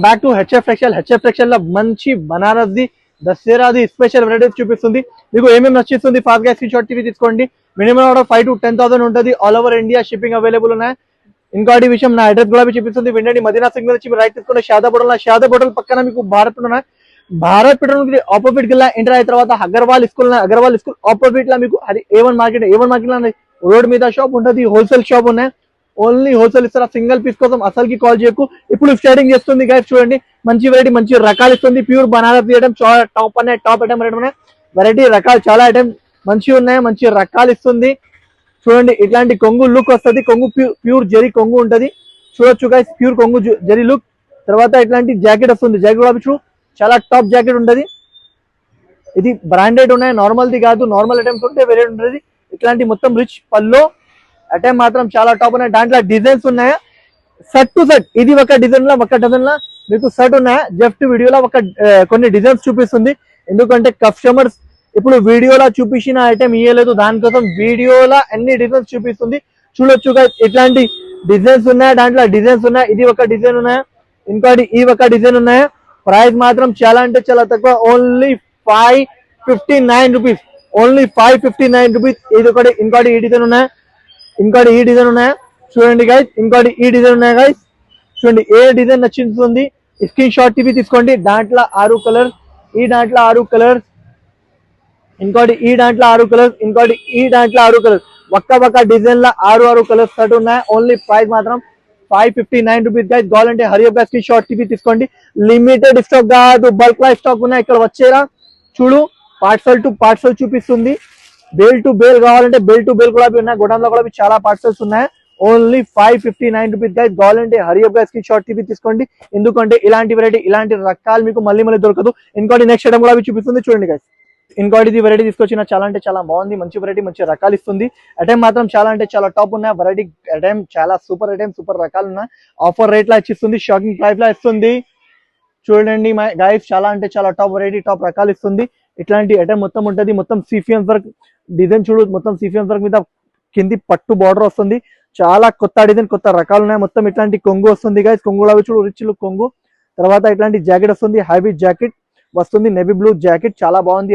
Back to HF textile లో మంచి Banaras the దసరాది special varieties చూపిస్తుంది. మీకు ఏమేమి నచ్చిస్తుంది ఫాస్ట్ గా స్క్రీన్ షాట్ టీవీ తీసుకోండి. మినిమం ఆర్డర్ 5 to 10,000 ఉంటుంది. All over India shipping available ఉన్నాయి. ఇంకోటి విషయం నా అడ్రస్ కూడా చూపిస్తుంది. వినండి, మదీనా సిగ్నల్ నుంచి రైట్ తీసుకుని షాదాబ్ హోటల్ పక్కన మీకు భారత్ ఉన్నాయి. భారత్ పెట్రోల్ ఆపోజిట్ కి ఎంటర్ అయిన తర్వాత అగర్వాల్ స్కూల్ ఆపోజిట్ లా మీకు అది A1 మార్కెట్ రోడ్ మీద షాప్ ఉంటుంది. హోల్సేల్ షాప్ ఉన్నాయి. ఓన్లీ హోల్సేల్ ఇస్తారా. సింగిల్ పీస్ కోసం అసలుకి కాల్ చేయకు. ఇప్పుడు స్టార్టింగ్ చేస్తుంది గైస్. చూడండి, మంచి వెరైటీ మంచి రకాలు ఇస్తుంది. Pure Banaras item top item variety రకాలు చాలా ఐటమ్ మంచిగా ఉన్నాయి. మంచి రకాలు ఇస్తుంది. చూడండి, ఇట్లాంటి కొంగు లుక్ వస్తుంది. కొంగు ప్యూర్ జరీ కొంగు ఉంటది. చూడొచ్చు గైస్, ప్యూర్ కొంగు జరీ లుక్. తర్వాత ఇట్లాంటి జాకెట్ వస్తుంది. జాకెట్ కూడా చాలా టాప్ జాకెట్ ఉంటది. ఇది బ్రాండెడ్ ఉన్నాయి, నార్మల్ ది కాదు. నార్మల్ ఐటమ్స్ ఉంటే వేరే ఉంటుంది. ఇట్లాంటి మొత్తం రిచ్ పల్లో ఐటమ్ మాత్రం చాలా టాప్ ఉన్నాయి. దాంట్లో డిజైన్స్ ఉన్నాయా సెట్ టు సెట్. ఇది ఒక డిజైన్ లా ఒక డజన్ లా మీకు సెట్ ఉన్నాయా. జస్ట్ వీడియోలో కొన్ని డిజైన్స్ చూపిస్తుంది. ఎందుకంటే కస్టమర్స్ ఇప్పుడు వీడియోలో చూపించిన ఐటమ్ ఇయ్యలేదు, దానికోసం వీడియోలో అన్ని డిజైన్స్ చూపిస్తుంది. చూడొచ్చు ఇట్లాంటి డిజైన్స్ ఉన్నాయా. దాంట్లో డిజైన్స్ ఉన్నాయి. ఇది ఒక డిజైన్ ఉన్నాయా, ఇంకోటి ఈ ఒక డిజైన్ ఉన్నాయా. ప్రైస్ మాత్రం చాలా అంటే చాలా తక్కువ. Only 559 rupees. Only 559 rupees. ఇది ఒకటి. ఇంకోటి ఈ డిజైన్ ఉన్నాయా, ఇంకోటి ఈ డిజైన్ ఉన్నాయా. చూడండి గైస్, ఇంకోటి ఈ డిజైన్ ఉన్నాయా గైస్. చూడండి, ఏ డిజైన్ నచ్చింది స్క్రీన్ షాట్ టీవీ తీసుకోండి. దాంట్లో 6 కలర్స్, ఈ దాంట్లో 6 కలర్స్, ఇంకోటి ఈ దాంట్లో 6 కలర్స్, ఇంకోటి ఈ దాంట్లో 6 కలర్స్. ఒక్క డిజైన్ లో 6 కలర్స్ సెట్ ఉన్నాయి. ఓన్లీ ప్రైస్ మాత్రం 559 రూపీస్ గైస్. కావాలంటే హరియప్ గా స్క్రీన్ షాట్ టీవీ తీసుకోండి. లిమిటెడ్ స్టాక్ కాదు, బల్క్ లా స్టాక్ ఉన్నాయి. ఇక్కడ వచ్చేరా చూడు, పార్సల్ టు పార్సల్ చూపిస్తుంది. బేల్ టు బేల్ కావాలంటే బేల్ టు బేల్ కూడా ఉన్నాయి. గోడౌన్ లో కూడా చాలా పార్సల్స్ ఉన్నాయి. Only 559 rupees guys. కావాలంటే హరియప్ గా స్క్రీన్ షాట్ టీవీ తీసుకోండి. ఎందుకంటే ఇలాంటి వెరైటీ ఇలాంటి రకాలు మీకు మళ్ళీ దొరకదు. ఇంకోటి నెక్స్ట్ ఐటమ్ కూడా చూపిస్తుంది. చూడండి గైస్, ఇంకోటి వెరైటీ తీసుకొచ్చిన చాలా అంటే చాలా బాగుంది. మంచి వెరైటీ మంచి రకాలు ఇస్తుంది. ఐటమ్ మాత్రం చాలా అంటే చాలా టాప్ ఉన్నాయి. వెరైటీ ఐటమ్ చాలా సూపర్ ఐటమ్, సూపర్ రకాలు ఉన్నాయి. ఆఫర్ రేట్ లా ఇస్తుంది, షాకింగ్ ప్రైస్ లా ఇస్తుంది. చూడండి గైస్, చాలా అంటే చాలా టాప్ వెరైటీ టాప్ రకాలు ఇస్తుంది. ఇట్లాంటి ఐటమ్ మొత్తం ఉంటుంది. మొత్తం సీఫియన్స్ వర్క్ డిజైన్ చూడు. మొత్తం సీఫియన్స్ వర్క్ మీద కింది పట్టు బార్డర్ వస్తుంది. చాలా కొత్త డిజైన్ కొత్త రకాలు ఉన్నాయి. మొత్తం ఇట్లాంటి కొంగు వస్తుంది గైస్. కొంగు కూడా చూడు, రిచ్ లుక్ కొంగు. తర్వాత ఇట్లాంటి జాకెట్ వస్తుంది. హైవీ జాకెట్ వస్తుంది. నేవీ బ్లూ జాకెట్ చాలా బాగుంది.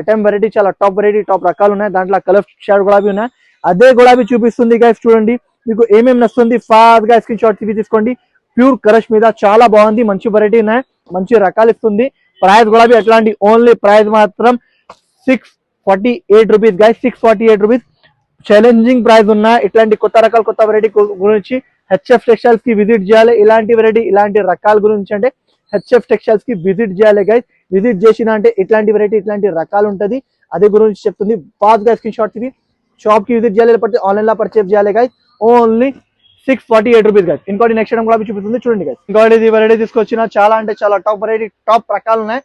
ఐటమ్ వెరైటీ చాలా టాప్ వెరైటీ టాప్ రకాలు ఉన్నాయి. దాంట్లో కలర్ షార్ట్ గులాబీ ఉన్నాయి. అదే గులాబీ చూపిస్తుంది గైస్. చూడండి, మీకు ఏమేమి నస్తుంది ఫాస్ట్ గా స్క్రీన్ షాట్ తీసి తీసుకోండి. ప్యూర్ కరష్ మీద చాలా బాగుంది. మంచి వెరైటీ ఉన్నాయి, మంచి రకాలు ఇస్తుంది. ప్రైస్ గులాబీ అట్లాంటి ఓన్లీ ప్రైస్ మాత్రం 648 rupees guys. 648 rupees. Challenging price ఉన్నాయి. ఇట్లాంటి కొత్త రకాలు కొత్త వెరైటీ గురించి హెచ్ఎఫ్ టెక్స్టైల్స్ కి విజిట్ చేయాలి. ఇలాంటి వెరైటీ ఇలాంటి రకాల గురించి అంటే హెచ్ఎఫ్ టెక్స్టైల్స్ కి విజిట్ చేయాలి గైస్. విజిట్ చేసిన అంటే ఇట్లాంటి వెరైటీ ఇట్లాంటి రకాలు ఉంటుంది. అదే గురించి చెప్తుంది. ఫాస్ట్ గా స్క్రీన్ షాట్ తీసి షాప్ కి విజిట్ చేయాలి, లేకపోతే ఆన్లైన్ లో పర్చేస్ చేయాలి గైస్. Only 648 rupees guys. ఇంకోటి నెక్స్ట్ ఐటమ్ కూడా చూపిస్తుంది. చూడండి గైస్, ఇంకోటి ఇది వెరైటీ తీసుకొచ్చిన చాలా అంటే చాలా టాప్ వెరైటీ టాప్ రకాలు ఉన్నాయి.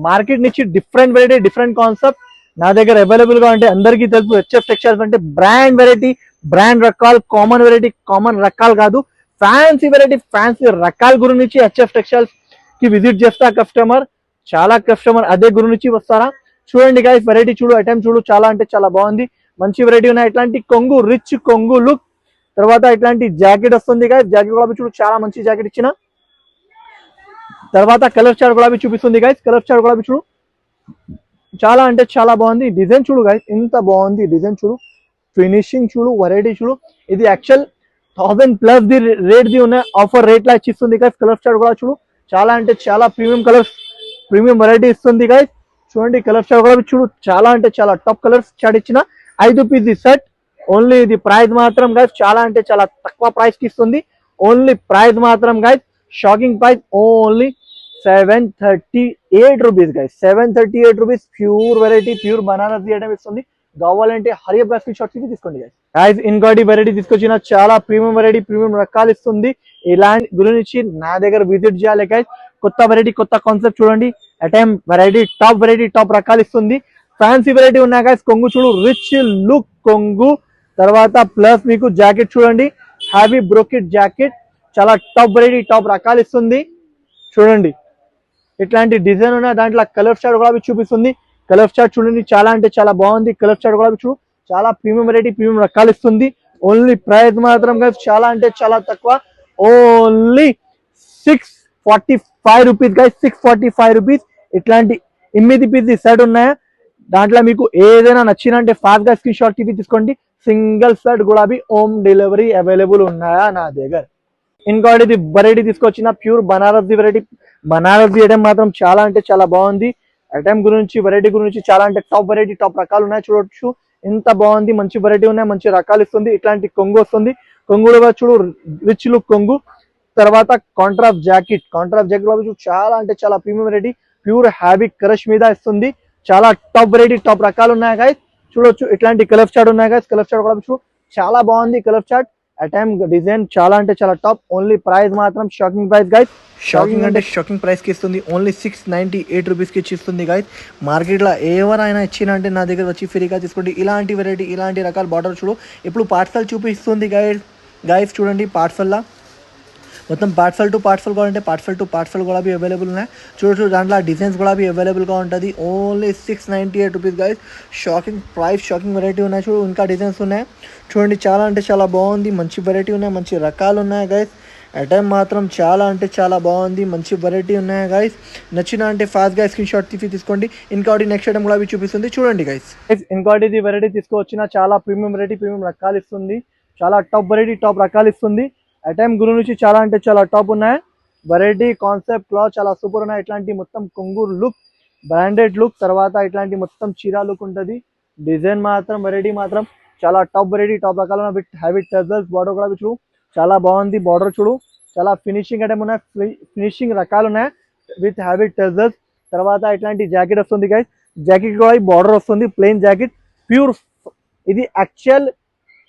మార్కెట్ నుంచి డిఫరెంట్ వెరైటీ డిఫరెంట్ కాన్సెప్ట్ నా దగ్గర అవైలబుల్ గా ఉంటే అందరికీ తెలుసు. హెచ్ఎఫ్ టెక్స్టైల్స్ అంటే బ్రాండ్ వెరైటీ బ్రాండ్ రకాలు, కామన్ వెరైటీ కామన్ రకాలు కాదు, ఫ్యాన్సీ వెరైటీ ఫ్యాన్సీ రకాల గురించి హెచ్ఎఫ్ టెక్స్టైల్స్ కి విజిట్ చేస్తా కస్టమర్. చాలా కస్టమర్ అదే గురించి వస్తారా. చూడండి గైస్, వెరైటీ చూడు, ఐటమ్ చూడు, చాలా అంటే చాలా బాగుంది. మంచి వెరైటీ ఉన్నాయి. ఇట్లాంటి కొంగు రిచ్ కొంగు లుక్. తర్వాత ఇట్లాంటి జాకెట్ వస్తుంది గైస్. జాకెట్ కూడా చూడు, చాలా మంచి జాకెట్ ఇచ్చిన. తర్వాత కలర్ చార్ట్ కూడా చూపిస్తుంది గైస్. కలర్ చార్ట్ కూడా చూడు, చాలా అంటే చాలా బాగుంది. డిజైన్ చూడు గైస్, ఎంత బాగుంది డిజైన్ చూడు, ఫినిషింగ్ చూడు, వెరైటీ చూడు. ఇది యాక్చువల్ 1000+ ది రేట్ ది ఉన్నాయి. ఆఫర్ రేట్ లా ఇచ్చిస్తుంది గైస్. కలర్ చార్ట్ కూడా చూడు, చాలా అంటే చాలా ప్రీమియం కలర్స్ ప్రీమియం వెరైటీ ఇస్తుంది గైస్. చూడండి, కలర్ చార్ట్ కూడా చూడు, చాలా అంటే చాలా టాప్ కలర్స్ చార్ట్ ఇచ్చిన. 5 పీస్ సెట్. ఓన్లీ ఇది ప్రైస్ మాత్రం గైస్ చాలా అంటే చాలా తక్కువ ప్రైస్ కి ఇస్తుంది. ఓన్లీ ప్రైస్ మాత్రం guys shocking price. Only 738 rupees guys. 738 rupees. Pure variety pure Banaras item ఇస్తుంది. కావాలంటే హరియప్ స్క్రీన్ షాట్ తీసుకోండి గైస్. ఇంకోటి వెరైటీ తీసుకొచ్చిన చాలా ప్రీమియం వెరైటీ ప్రీమియం రకాలు ఇస్తుంది. ఇలాంటి గురించి నా దగ్గర విజిట్ చేయాలి గైస్. కొత్త వెరైటీ కొత్త కాన్సెప్ట్ చూడండి. ఐటమ్ వెరైటీ టాప్ రకాలు ఇస్తుంది. ఫ్యాన్సీ వెరైటీ ఉన్నాయి గైస్. కొంగు చూడు, రిచ్ లుక్ కొంగు. తర్వాత ప్లస్ మీకు జాకెట్ చూడండి, హ్యావీ బ్రోకెట్ జాకెట్. చాలా టాప్ వెరైటీ టాప్ రకాలు ఇస్తుంది. చూడండి, ఇట్లాంటి డిజైన్ ఉన్నాయి. దాంట్లో కలర్ చార్ట్ కూడా చూపిస్తుంది. కలర్ చార్ట్ చూడండి, చాలా అంటే చాలా బాగుంది. కలర్ చార్ట్ కూడా చూడు, చాలా ప్రీమియం వెరైటీ ప్రీమియం రకాలు ఇస్తుంది. ఓన్లీ ప్రైస్ మాత్రం చాలా అంటే చాలా తక్కువ. Only 6 645 rupees guys, 645 rupees. ఇట్లాంటి 8 పీస్ సెట్ ఉన్నాయా, దాంట్లో మీకు ఏదైనా నచ్చినంటే ఫాస్ట్ గా స్క్రీన్ షాట్ తీసి తీసుకోండి. సింగిల్ సెట్ కూడా హోమ్ డెలివరీ అవైలబుల్ ఉన్నాయా నా దగ్గర. ఇంకోటి ఇది వెరైటీ తీసుకొచ్చిన pure Banaras variety. Banaras item మాత్రం చాలా అంటే చాలా బాగుంది. ఐటమ్ గురించి వెరైటీ గురించి చాలా అంటే టాప్ వెరైటీ, టాప్ రకాలు ఉన్నాయి. చూడొచ్చు ఎంత బాగుంది, మంచి వెరైటీ ఉన్నాయి, మంచి రకాలు ఇస్తుంది. ఇట్లాంటి కొంగు వస్తుంది, కొంగులుగా చూడు రిచ్ లుక్ కొంగు. తర్వాత కాంట్రాస్ట్ జాకెట్ చూడు చాలా అంటే చాలా ప్రీమియం వెరైటీ, ప్యూర్ హ్యావీ క్రష్ మీద ఇస్తుంది. చాలా టాప్ వెరైటీ, టాప్ రకాలు ఉన్నాయి గైస్. చూడొచ్చు ఇట్లాంటి కలర్ చార్ట్ ఉన్నాయి గైస్. కలర్ చార్ట్ కూడా చూడు చాలా బాగుంది. కలర్ చార్ట్ అటైమ్ డిజైన్ చాలా అంటే చాలా టాప్. ఓన్లీ ప్రైస్ మాత్రం షాకింగ్ ప్రైస్ గైస్. షాకింగ్ అంటే షాకింగ్ ప్రైస్ కి ఇస్తుంది. ఓన్లీ 698 రూపీస్ కి ఇస్తుంది గైస్. మార్కెట్ లో ఎవరైనా ఇచ్చిన అంటే నా దగ్గర వచ్చి ఫ్రీగా తీసుకోండి. ఇలాంటి వెరైటీ, ఇలాంటి రకాల బార్డర్ చూడు. ఇప్పుడు పార్సల్ చూపిస్తుంది గైస్. చూడండి పార్సల్లా మొత్తం పార్సల్ టు పార్సల్ కావాలంటే పార్సల్ టు పార్సల్ కూడా అవైలబుల్ ఉన్నాయి. చూడొచ్చు దాంట్లో డిజైన్స్ కూడా అవైలబుల్గా ఉంటుంది. Only 698 rupees guys. Shocking price, shocking variety ఉన్నాయి. చూడు ఇంకా డిజైన్స్ ఉన్నాయి చూడండి, చాలా అంటే చాలా బాగుంది. మంచి వెరైటీ ఉన్నాయి, మంచి రకాలు ఉన్నాయి గైస్. ఐటమ్ మాత్రం చాలా అంటే చాలా బాగుంది, మంచి వెరైటీ ఉన్నాయి గైస్. నచ్చిన అంటే ఫాస్ట్గా స్క్రీన్ షాట్ తీసుకోండి. ఇంకోటి నెక్స్ట్ ఐటమ్ కూడా చూపిస్తుంది చూడండి గైస్. ఇంకోటి ఇది వెరైటీ తీసుకొచ్చిన చాలా ప్రీమియం వెరైటీ, ప్రీమియం రకాలు ఇస్తుంది. చాలా టాప్ వెరైటీ, టాప్ రకాలు ఇస్తుంది. ఐటమ్ గురించి చాలా అంటే చాలా టాప్ ఉన్నాయి. వెరైటీ కాన్సెప్ట్ క్లాత్ చాలా సూపర్ ఉన్నాయి. ఇట్లాంటి మొత్తం కొంగు లుక్, బ్రాండెడ్ లుక్, తర్వాత ఇట్లాంటి మొత్తం చీరా లుక్ ఉంటుంది. డిజైన్ మాత్రం వెరైటీ మాత్రం చాలా టాప్ వెరైటీ, టాప్ రకాలు విత్ హ్యావీ టజల్స్. బార్డర్ కూడా చూడు చాలా బాగుంది. బార్డర్ చూడు చాలా ఫినిషింగ్ ఐటమ్ ఉన్నాయి, ఫినిషింగ్ రకాలు ఉన్నాయి విత్ హ్యావీ టజల్స్. తర్వాత ఇట్లాంటి జాకెట్ వస్తుంది గైస్. జాకెట్ కూడా బార్డర్ వస్తుంది, ప్లెయిన్ జాకెట్ ప్యూర్. ఇది యాక్చువల్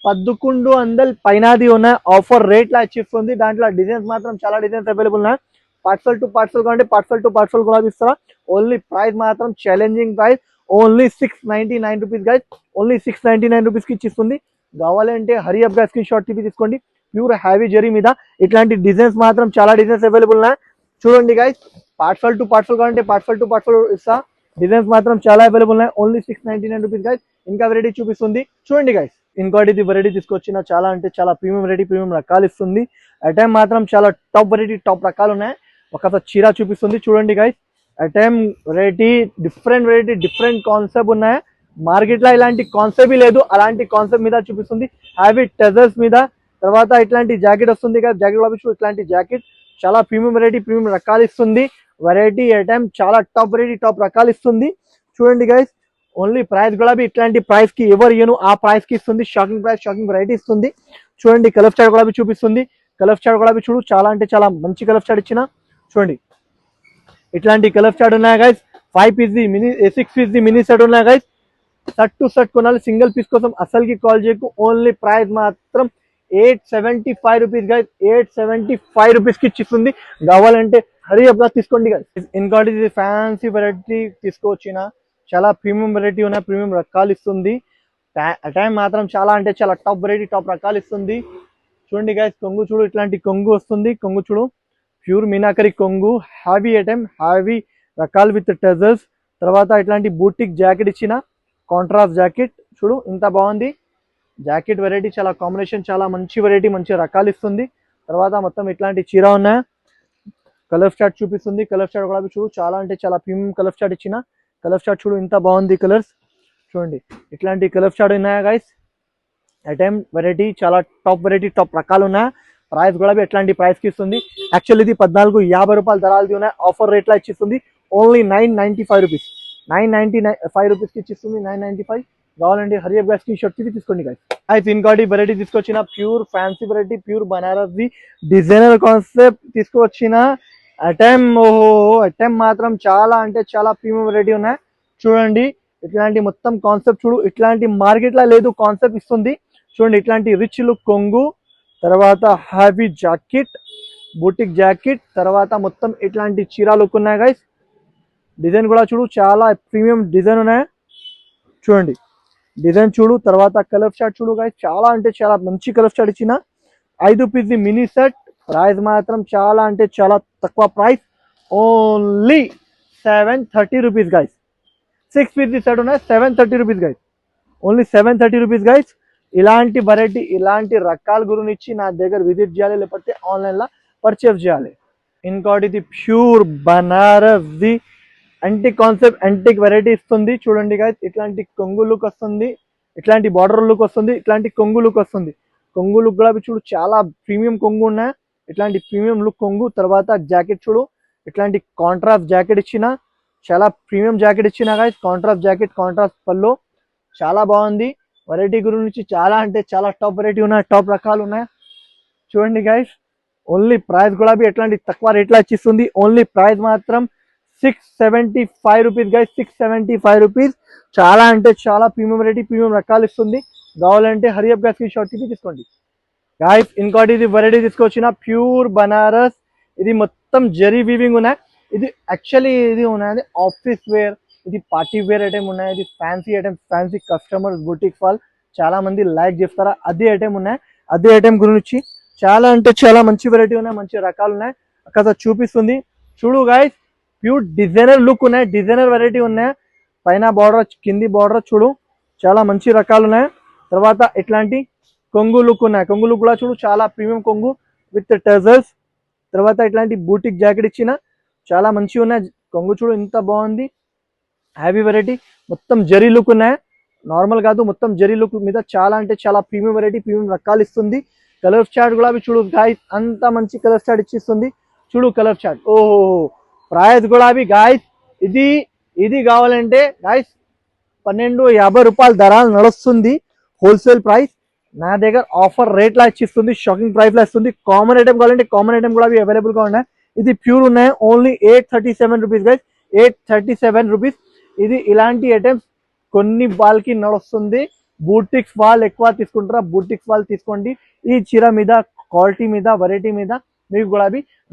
1100 పైనది ఉన్నాయి. ఆఫర్ రేట్ లా ఇచ్చిస్తుంది. దాంట్లో డిజైన్స్ మాత్రం చాలా డిజైన్స్ అవైలబుల్ ఉన్నాయి. పార్సల్ టు పార్సల్ కావాలంటే పార్సల్ టు పార్సల్ కూడా ఇస్తారా. ఓన్లీ ప్రైస్ మాత్రం challenging price, only 699 rupees guys. Only 699 rupees కి ఇచ్చిస్తుంది. కావాలంటే హరి అప్ గా స్క్రీన్ షాట్ తీసుకోండి. ప్యూర్ హ్యావీ జరీ మీద ఇట్లాంటి డిజైన్స్ మాత్రం చాలా డిజైన్స్ అవైలబుల్ ఉన్నాయి. చూడండి గైస్, పార్సల్ టు పార్సల్ కావాలంటే పార్సల్ టు పార్సల్ ఇస్తా. డిజైన్స్ మాత్రం చాలా అవైలబుల్ ఉన్నాయి. Only 699 rupees guys. ఇంకా వెరైటీ చూపిస్తుంది చూడండి గైస్. ఇంకోటి ఇది వెరైటీ తీసుకొచ్చిన చాలా అంటే చాలా ప్రీమియం వెరైటీ, ప్రీమియం రకాలు ఇస్తుంది. ఐటమ్ మాత్రం చాలా టాప్ వెరైటీ, టాప్ రకాలు ఉన్నాయి. ఒకసారి చీర చూపిస్తుంది చూడండి guys. Item variety, different concept ఉన్నాయి. మార్కెట్ లో ఇలాంటి కాన్సెప్ట్ లేదు, అలాంటి కాన్సెప్ట్ మీద చూపిస్తుంది. హ్యావీ టజల్స్ మీద. తర్వాత ఇట్లాంటి జాకెట్ వస్తుంది కదా, జాకెట్ కూడా ఇట్లాంటి జాకెట్ చాలా ప్రీమియం వెరైటీ, ప్రీమియం రకాలు ఇస్తుంది. వెరైటీ ఐటమ్ చాలా టాప్ వెరైటీ, టాప్ రకాలు ఇస్తుంది. చూడండి గైస్, ఓన్లీ ప్రైస్ కూడా ఇట్లాంటి ప్రైస్ కి ఎవరు ఇయ్యను ఆ ప్రైస్ కి ఇస్తుంది. షాకింగ్ ప్రైస్, షాకింగ్ వెరైటీ ఇస్తుంది. చూడండి కలర్ చార్ట్ కూడా చూపిస్తుంది. కలర్ చార్ట్ కూడా చూడు చాలా అంటే చాలా మంచి కలర్ చార్ట్ ఇచ్చిన. చూడండి ఇట్లాంటి కలర్ చార్ట్ ఉన్నాయి గైస్. 5 పీస్ ది మినీ, 6 పీస్ ది మినీ సెట్ ఉన్నాయి గైస్. సెట్ టు సెట్ కొనాలి, సింగిల్ పీస్ కోసం అసలుకి కాల్ చేయకు. ఓన్లీ ప్రైస్ మాత్రం 875 రూపీస్ గైస్. 875 రూపీస్ కి ఇచ్చిస్తుంది. కావాలంటే హరి అప్ గా తీసుకోండి గైస్. ఇంకోటి ఫ్యాన్సీ వెరైటీ తీసుకొచ్చిన చాలా ప్రీమియం వెరైటీ ఉన్నాయి, ప్రీమియం రకాలు ఇస్తుంది. టైం మాత్రం చాలా అంటే చాలా టాప్ వెరైటీ, టాప్ రకాలు ఇస్తుంది. చూడండి గైస్, కొంగు చూడు ఇట్లాంటి కొంగు వస్తుంది. కొంగు చూడు ప్యూర్ మీనాకరి కొంగు, హ్యావీ ఐటమ్, హ్యావీ రకాలు విత్ టజల్స్. తర్వాత ఇట్లాంటి బూటిక్ జాకెట్ ఇచ్చిన, కాంట్రాస్ట్ జాకెట్ చూడు ఇంత బాగుంది. జాకెట్ వెరైటీ చాలా కాంబినేషన్, చాలా మంచి వెరైటీ, మంచి రకాలు ఇస్తుంది. తర్వాత మొత్తం ఇట్లాంటి చీర ఉన్నాయి. కలర్ చార్ట్ చూపిస్తుంది. కలర్ చార్ట్ కూడా చూడు చాలా అంటే చాలా ప్రీమియం కలర్ చార్ట్ ఇచ్చిన. కలర్ చార్ట్ చూడు ఇంత బాగుంది. కలర్స్ చూడండి ఇట్లాంటి కలర్ చార్ట్ ఉన్నాయా గైస్. ఐటమ్ వెరైటీ చాలా టాప్ వెరైటీ, టాప్ రకాలు ఉన్నాయి. ప్రైస్ కూడా ఎట్లాంటి ప్రైస్ కి ఇస్తుంది. యాక్చువల్ ఇది 1450 రూపాయలు ధరలది ఉన్నాయి. ఆఫర్ రేట్ లా ఇచ్చిస్తుంది. ఓన్లీ 995 రూపీస్, 995 రూపీస్ కి ఇచ్చిస్తుంది. 995 కావాలండి హరి అప్ గా స్క్రీన్ షాట్ తీసుకోండి గైస్. అయితే ఇంకోటి వెరైటీ తీసుకొచ్చిన pure fancy variety, pure Banaras the designer concept తీసుకొచ్చిన ఐటమ్. ఓహో ఐటమ్ మాత్రం చాలా అంటే చాలా ప్రీమియం వెరైటీ ఉన్నాయి. చూడండి ఇట్లాంటి మొత్తం కాన్సెప్ట్ చూడు, ఇట్లాంటి మార్కెట్ లో లేదు కాన్సెప్ట్ ఇస్తుంది. చూడండి ఇట్లాంటి రిచ్ లుక్ కొంగు, తర్వాత హ్యావీ జాకెట్, బూటిక్ జాకెట్, తర్వాత మొత్తం ఇట్లాంటి చీరా లుక్ ఉన్నాయి గైస్. డిజైన్ కూడా చూడు చాలా ప్రీమియం డిజైన్ ఉన్నాయి. చూడండి డిజైన్ చూడు. తర్వాత కలర్ చార్ట్ చూడు గైస్, చాలా అంటే చాలా మంచి కలర్ చార్ట్ ఇచ్చిన. 5 పీస్ ది మినీ సెట్. ప్రైస్ మాత్రం చాలా అంటే చాలా తక్కువ price, only 730 rupees guys. 6 piece ది సెట్ ఉన్నాయి, 730 rupees guys. Only 730 rupees guys. ఇలాంటి వెరైటీ, ఇలాంటి రకాల గురించి నా దగ్గర విజిట్ చేయాలి, లేకపోతే ఆన్లైన్ లో పర్చేస్ చేయాలి. ఇంకోటి ఇది pure Banaras the antique concept antique variety ఇస్తుంది చూడండి guys. ఇట్లాంటి కొంగు లుక్ వస్తుంది, ఇట్లాంటి బార్డర్ లుక్ వస్తుంది, ఇట్లాంటి కొంగు లుక్ వస్తుంది. కొంగు లుక్ కూడా చూడు చాలా ప్రీమియం కొంగు ఉన్నాయి. ఇట్లాంటి ప్రీమియం లుక్ కొంగు. తర్వాత జాకెట్ చూడు, ఇట్లాంటి కాంట్రాస్ట్ జాకెట్ ఇచ్చిన, చాలా ప్రీమియం జాకెట్ ఇచ్చిన guys. కాంట్రాస్ట్ జాకెట్, కాంట్రాస్ట్ పళ్ళు చాలా బాగుంది. వెరైటీ గురించి చాలా అంటే చాలా టాప్ వెరైటీ ఉన్నాయి, టాప్ రకాలు ఉన్నాయి చూడండి గైస్. ఓన్లీ ప్రైస్ కూడా ఎట్లాంటి తక్కువ రేట్లో ఇచ్చిస్తుంది. ఓన్లీ ప్రైస్ మాత్రం 675 రూపీస్ గైస్, 675 రూపీస్. చాలా అంటే చాలా ప్రీమియం వెరైటీ, ప్రీమియం రకాలు ఇస్తుంది. కావాలంటే హరియప్ గా స్క్రీన్ షాట్ తీసుకోండి గైస్. ఇంకోటి ఇది వెరైటీ తీసుకొచ్చిన ప్యూర్ బనారస్. ఇది మొత్తం జరీ వీవింగ్ ఉన్నాయి. ఇది యాక్చువల్లీ ఇది ఉన్నది ఆఫీస్ వేర్, ఇది పార్టీ వేర్ ఐటమ్ ఉన్నాయి. ఇది fancy item, fancy customers boutique వాళ్ళు చాలా మంది లైక్ చేస్తారా అదే ఐటమ్ ఉన్నాయి. అదే ఐటమ్ గురించి చాలా అంటే చాలా మంచి వెరైటీ ఉన్నాయి, మంచి రకాలు ఉన్నాయి. అక్కడ చూపిస్తుంది చూడు గైస్. ప్యూర్ డిజైనర్ లుక్ ఉన్నాయి, డిజైనర్ వెరైటీ ఉన్నాయి. పైన బార్డర్, కింది బార్డర్ చూడు, చాలా మంచి రకాలు ఉన్నాయి. తర్వాత ఇట్లాంటి కొంగు లుక్ ఉన్నాయి. కొంగు లుక్ కూడా చూడు, చాలా ప్రీమియం కొంగు విత్ టజల్స్. తర్వాత ఇట్లాంటి బూటిక్ జాకెట్ ఇచ్చిన చాలా మంచిగా ఉన్నాయి. కొంగు చూడు ఎంత బాగుంది, హ్యావీ వెరైటీ. మొత్తం జరీ లుక్ ఉన్నాయి, నార్మల్ కాదు, మొత్తం జరీ లుక్ మీద చాలా అంటే చాలా ప్రీమియం వెరైటీ, ప్రీమియం రకాలు ఇస్తుంది. కలర్ చార్ట్ కూడా చూడు గాయస్, అంత మంచి కలర్ చార్ట్ ఇచ్చిస్తుంది చూడు. కలర్ చార్ట్ ఓహో. ప్రైస్ కూడా గాయస్ ఇది ఇది కావాలంటే గాయస్ 1250 రూపాయల ధర నడుస్తుంది హోల్సేల్ ప్రైస్. నా దగ్గర ఆఫర్ రేట్ లా ఇచ్చిస్తుంది, షాకింగ్ ప్రైస్ లా ఇస్తుంది. కామన్ ఐటమ్ కావాలంటే కామన్ ఐటమ్ కూడా అవైలబుల్ గా ఉన్నాయి. ఇది ప్యూర్ ఉన్నాయి. Only 837 rupees guys, 837 rupees. ఇది ఇలాంటి ఐటమ్స్ కొన్ని వాళ్ళకి నడుస్తుంది. బూటిక్స్ వాళ్ళు ఎక్కువ తీసుకుంటారా, బూటిక్స్ వాళ్ళు తీసుకోండి. ఈ చీర మీద, క్వాలిటీ మీద, వెరైటీ మీద మీకు కూడా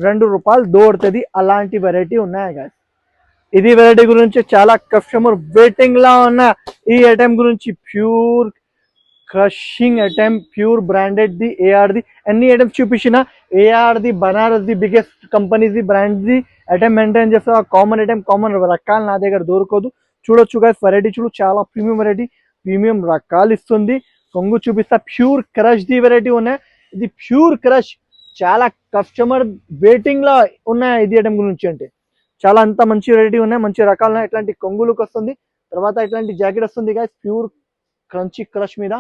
₹2 దొరుకుతుంది. అలాంటి వెరైటీ ఉన్నాయి గైస్. ఇది వెరైటీ గురించి చాలా కస్టమర్ వెయిటింగ్ లా ఉన్న ఈ ఐటమ్ గురించి pure crushing item, pure branded ది, ఏఆర్ ది. అన్ని ఐటమ్స్ చూపించిన ఏఆర్ ది, బనారస్ ది, బిగ్గెస్ట్ కంపెనీస్ ది, బ్రాండ్ ది ఐటమ్ మెయింటైన్ చేస్తా. కామన్ ఐటమ్, కామన్ రకాలు నా దగ్గర దొరకదు. చూడొచ్చు గైస్, వెరైటీ చూడు, చాలా ప్రీమియం వెరైటీ, ప్రీమియం రకాలు ఇస్తుంది. కొంగు చూపిస్తా, ప్యూర్ క్రష్ ది వెరైటీ ఉన్నాయి. ఇది ప్యూర్ క్రష్, చాలా కస్టమర్ వెయిటింగ్ లా ఉన్నాయి ఇది ఐటమ్ గురించి. అంటే చాలా అంత మంచి వెరైటీ ఉన్నాయి, మంచి రకాలు ఉన్నాయి. ఇట్లాంటి కొంగులకు వస్తుంది. తర్వాత ఇట్లాంటి జాకెట్ వస్తుంది గైస్, ప్యూర్ క్రంచీ క్రష్ మీద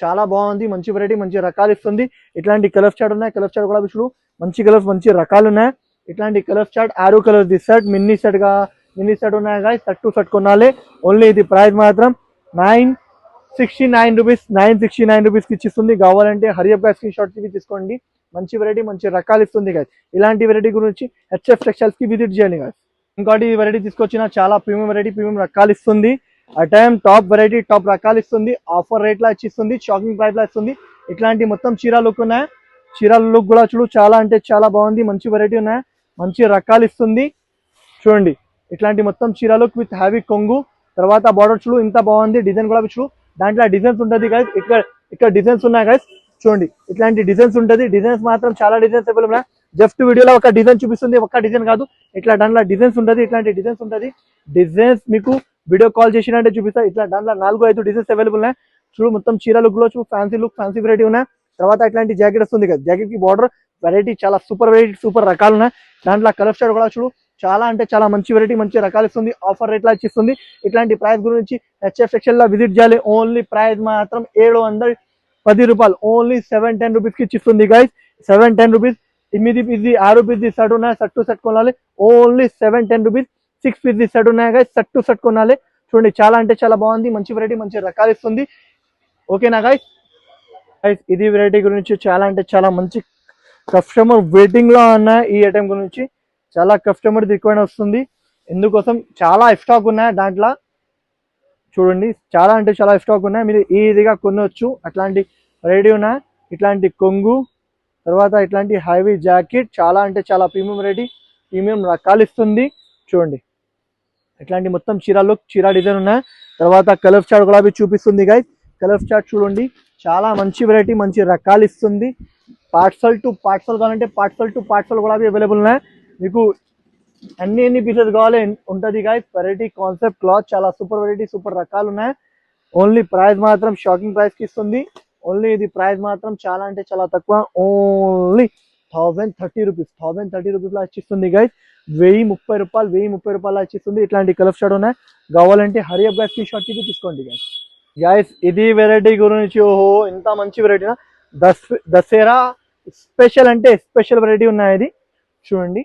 చాలా బాగుంది. మంచి వెరైటీ, మంచి రకాలు ఇస్తుంది. ఇట్లాంటి కలర్ చార్ట్ ఉన్నాయి. కలర్ చార్ట్ కూడా చూడు, మంచి కలర్స్, మంచి రకాలు ఉన్నాయి. ఇట్లాంటి కలర్ చార్ట్, ఆరో colour the shirt, mini shirt గా మినీ షర్ట్ ఉన్నాయి గాయస్. షర్ట్ టు షర్ట్ కొనాలి. ఓన్లీ ఇది ప్రైస్ మాత్రం 969 రూపీస్, 969 రూపీస్ కి ఇచ్చిస్తుంది. కావాలంటే హరియప్ గా స్క్రీన్ షాట్ తీసుకోండి. మంచి వెరైటీ, మంచి రకాలు ఇస్తుంది గాయస్. ఇలాంటి వెరైటీ గురించి హెచ్ఎఫ్ టెక్స్టైల్స్ కి విజిట్ చేయండి గాయస్. ఇంకోటి వెరైటీ తీసుకొచ్చిన చాలా ప్రీమియం వెరైటీ, ప్రీమియం రకాలు ఇస్తుంది. ఐటమ్ టాప్ వెరైటీ, టాప్ రకాలు ఇస్తుంది. ఆఫర్ రేట్ లా ఇచ్చిస్తుంది, షాకింగ్ ప్రైస్ లా ఇస్తుంది. ఇట్లాంటి మొత్తం చీర లుక్ ఉన్నాయి. చీరాల లుక్ కూడా చూడు, చాలా అంటే చాలా బాగుంది. మంచి వెరైటీ ఉన్నాయి, మంచి రకాలు ఇస్తుంది. చూడండి ఇట్లాంటి మొత్తం చీర లుక్ విత్ హ్యావీ కొంగు. తర్వాత బార్డర్ చూడు ఇంత బాగుంది. డిజైన్ కూడా చూడు, దాంట్లో డిజైన్స్ ఉంటుంది గైస్. ఇక్కడ డిజైన్స్ ఉన్నాయి గైస్, చూడండి ఇట్లాంటి డిజైన్స్ ఉంటుంది. డిజైన్స్ మాత్రం చాలా డిజైన్స్ అవైలబుల్ ఉన్నాయి. జస్ట్ వీడియోలో ఒక డిజైన్ చూపిస్తుంది, ఒక డిజైన్ కాదు, ఇట్లా దాంట్లో డిజైన్స్ ఉంటుంది. ఇట్లాంటి డిజైన్స్ ఉంటుంది. డిజైన్స్ మీకు వీడియో కాల్ చేసినట్టే చూపిస్తా. ఇట్లా దాంట్లో 4-5 డిజైన్స్ అవైలబుల్ ఉన్నాయి. చూడు మొత్తం చీర లుక్ లో చూడు, ఫ్యాన్సీ లుక్, ఫ్యాన్సీ వెరైటీ ఉన్నాయి. తర్వాత ఇట్లాంటి జాకెట్ వస్తుంది కదా, జాకెట్ కి బార్డర్ వెరైటీ చాలా సూపర్ వెరైటీ, సూపర్ రకాలు ఉన్నాయి. దాంట్లో కలర్ స్టార్ కూడా చూడు, చాలా అంటే చాలా మంచి వెరైటీ, మంచి రకాలు ఇస్తుంది. ఆఫర్ రేట్ లా ఇచ్చిస్తుంది. ఇట్లాంటి ప్రైస్ గురించి హెచ్ఎఫ్ సెక్షన్ లో విజిట్ చేయాలి. ఓన్లీ ప్రైస్ మాత్రం 710 రూపాయలు, ఓన్లీ 710 రూపీస్ కి ఇచ్చిస్తుంది guys. 710 rupees. 8 piece, 6 piece shirt ఉన్నాయి. షర్ట్ టు షర్ట్ కొనాలి. Only 710 rupees. 6 పీస్ షర్ట్ ఉన్నాయి గైస్, షర్ట్ టు షర్ట్ కొనాలి. చూడండి చాలా అంటే చాలా బాగుంది. మంచి వెరైటీ, మంచి రకాలు ఇస్తుంది. ఓకేనా గైస్? ఇది వెరైటీ గురించి చాలా అంటే చాలా మంచి కస్టమర్ వెయిటింగ్ లో ఉన్న ఈ ఐటమ్ గురించి చాలా కస్టమర్ రిక్వైర్డ్ వస్తుంది. ఎందుకోసం చాలా స్టాక్ ఉన్నాయి దాంట్లో. చూడండి చాలా అంటే చాలా స్టాక్ ఉన్నాయి, మీరు ఈజీగా కొనవచ్చు. అట్లాంటి వెరైటీ ఉన్నాయి. ఇట్లాంటి కొంగు, తర్వాత ఇట్లాంటి హైవీ జాకెట్, చాలా అంటే చాలా ప్రీమియం వెరైటీ, ప్రీమియం రకాలు ఇస్తుంది. చూడండి ఇట్లాంటి మొత్తం చీరలు, చీర డిజైన్ ఉన్నాయి. తర్వాత కలర్ చార్ట్ కూడా చూపిస్తుంది గైస్. కలర్ చార్ట్ చూడండి, చాలా మంచి వెరైటీ, మంచి రకాలు ఇస్తుంది. పార్సల్ టు పార్సల్ కావాలంటే పార్సల్ టు పార్సల్ కూడా అవైలబుల్ ఉన్నాయి. మీకు ఎన్ని పీసెస్ కావాలి ఉంటుంది గైస్. వెరైటీ కాన్సెప్ట్ క్లాత్ చాలా సూపర్ వెరైటీ, సూపర్ రకాలు ఉన్నాయి. ఓన్లీ ప్రైస్ మాత్రం షాకింగ్ ప్రైస్ కి ఇస్తుంది. ఓన్లీ ఇది ప్రైస్ మాత్రం చాలా అంటే చాలా తక్కువ, ఓన్లీ ₹1030 1030 ఇచ్చిస్తుంది గైస్. 1030 రూపాయలు ఇచ్చిస్తుంది. ఇట్లాంటి కలర్ షాట్ ఉన్నాయి, కావాలంటే హరియప్ గా స్క్రీన్ షాట్ తీసుకోండి గైస్. గైస్ ఇది వెరైటీ గురించి, ఓహో ఇంత మంచి వెరైటీనా, దసరా స్పెషల్ అంటే స్పెషల్ వెరైటీ ఉన్నాయి. ఇది చూడండి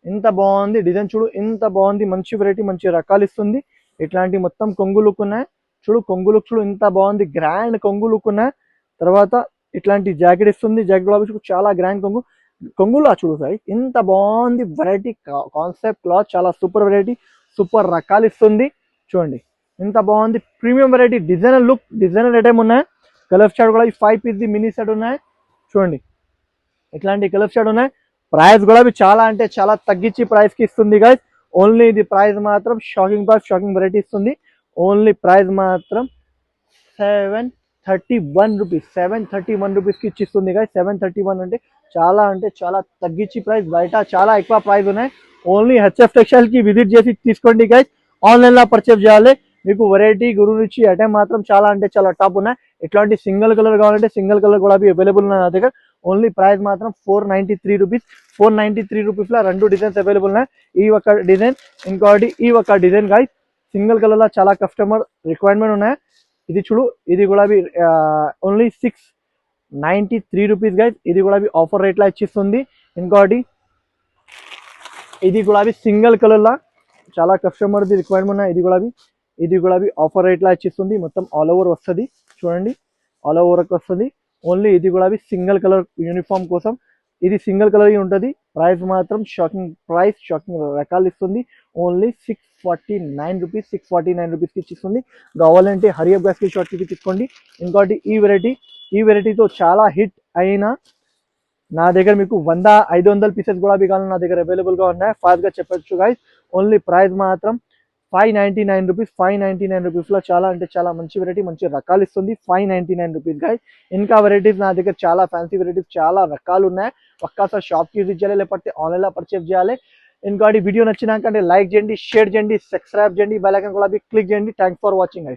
ఎంత బాగుంది, డిజైన్ చూడు ఎంత బాగుంది, మంచి వెరైటీ, మంచి రకాలు ఇస్తుంది. ఇట్లాంటి మొత్తం కొంగు లుక్ ఉన్నాయి చూడు, కొంగు లుక్ చూడు ఎంత బాగుంది, గ్రాండ్ కొంగు లుక్ ఉన్నాయి. తర్వాత ఇట్లాంటి జాకెట్ ఇస్తుంది, జాకెట్ చాలా గ్రాండ్ కొంగులా చూడు సార్ ఎంత బాగుంది వెరైటీ, కాన్సెప్ట్ క్లాత్ చాలా సూపర్ వెరైటీ, సూపర్ రకాలు ఇస్తుంది. చూడండి ఎంత బాగుంది, premium variety, designer look, designer item ఉన్నాయి. కలర్ షాట్ కూడా 5 పీస్ మినీ సెట్ ఉన్నాయి. చూడండి ఇట్లాంటి కలర్ షాట్ ఉన్నాయి. ప్రైస్ కూడా చాలా అంటే చాలా తగ్గించి ప్రైస్ కి ఇస్తుంది గైస్. ఓన్లీ ఇది ప్రైస్ మాత్రం షాకింగ్ ప్రైస్, షాకింగ్ వెరైటీ ఇస్తుంది. ఓన్లీ ప్రైస్ మాత్రం ₹731 కి ఇచ్చిస్తుంది గైస్. 731 అంటే చాలా తగ్గించి ప్రైస్, బయట చాలా ఎక్కువ ప్రైస్ ఉన్నాయి. ఓన్లీ హెచ్ఎఫ్ టెక్స్టైల్ కి విజిట్ చేసి తీసుకోండి గైస్. ఆన్లైన్ లో పర్చేస్ చేయాలి. మీకు వెరైటీ గురించి ఐటమ్ మాత్రం చాలా అంటే చాలా టాప్ ఉన్నాయి. ఇట్లాంటి సింగిల్ కలర్ కావాలంటే సింగిల్ కలర్ కూడా అవైలబుల్ ఉన్నాయి నా దగ్గర. ఓన్లీ ప్రైస్ మాత్రం ₹493 ₹493 లో 2 డిజైన్స్ అవైలబుల్ ఉన్నాయి. ఈ ఒక డిజైన్, ఇంకోటి ఈ ఒక డిజైన్ గైస్. సింగిల్ కలర్ లో చాలా కస్టమర్ రిక్వైర్మెంట్ ఉన్నాయి. ఇది చూడు, ఇది కూడా ఓన్లీ ₹693 గైస్. ఇది కూడా ఆఫర్ రేట్ లా ఇచ్చిస్తుంది. ఇంకోటి ఇది కూడా సింగిల్ కలర్ లా చాలా కస్టమర్ రిక్వైర్మెంట్ ఉన్నాయి. ఇది కూడా ఆఫర్ రేట్ లా ఇచ్చిస్తుంది. మొత్తం ఆల్ ఓవర్ వస్తుంది చూడండి, ఆల్ ఓవర్ వస్తుంది. ఓన్లీ ఇది కూడా సింగిల్ కలర్ యూనిఫామ్ కోసం, ఇది సింగిల్ కలర్ ఉంటుంది. ప్రైస్ మాత్రం షాకింగ్ ప్రైస్, షాకింగ్ రకాలు ఇస్తుంది. ఓన్లీ ₹649 కి ఇచ్చిస్తుంది. కావాలంటే హరియప్ గా స్క్రీన్ షాట్ తీసుకోండి. ఇంకోటి ఈ వెరైటీతో చాలా హిట్ అయిన నా దగ్గర మీకు 100-500 పీసెస్ కూడా కావాలి, నా దగ్గర అవైలబుల్ గా ఉన్నాయి. ఫాస్ట్ గా చెప్పొచ్చు గైస్. ఓన్లీ ప్రైస్ మాత్రం ₹599 లో చాలా అంటే చాలా మంచి వెరైటీ, మంచి రకాలు ఇస్తుంది. ₹599 గైస్. ఇంకా వెరైటీస్ నా దగ్గర చాలా ఫ్యాన్సీ వెరైటీస్, చాలా రకాలు ఉన్నాయి. ఒక్కసారి షాప్ కి విజిట్ చేయాలి, లేకపోతే ఆన్లైన్ లో పర్చేస్ చేయాలి. ఇంకోటి వీడియో నచ్చినాకంటే లైక్ చేయండి, షేర్ చేయండి, సబ్స్క్రైబ్ చేయండి, బెల్ ఐకాన్ కూడా క్లిక్ చేయండి. Thanks for watching guys.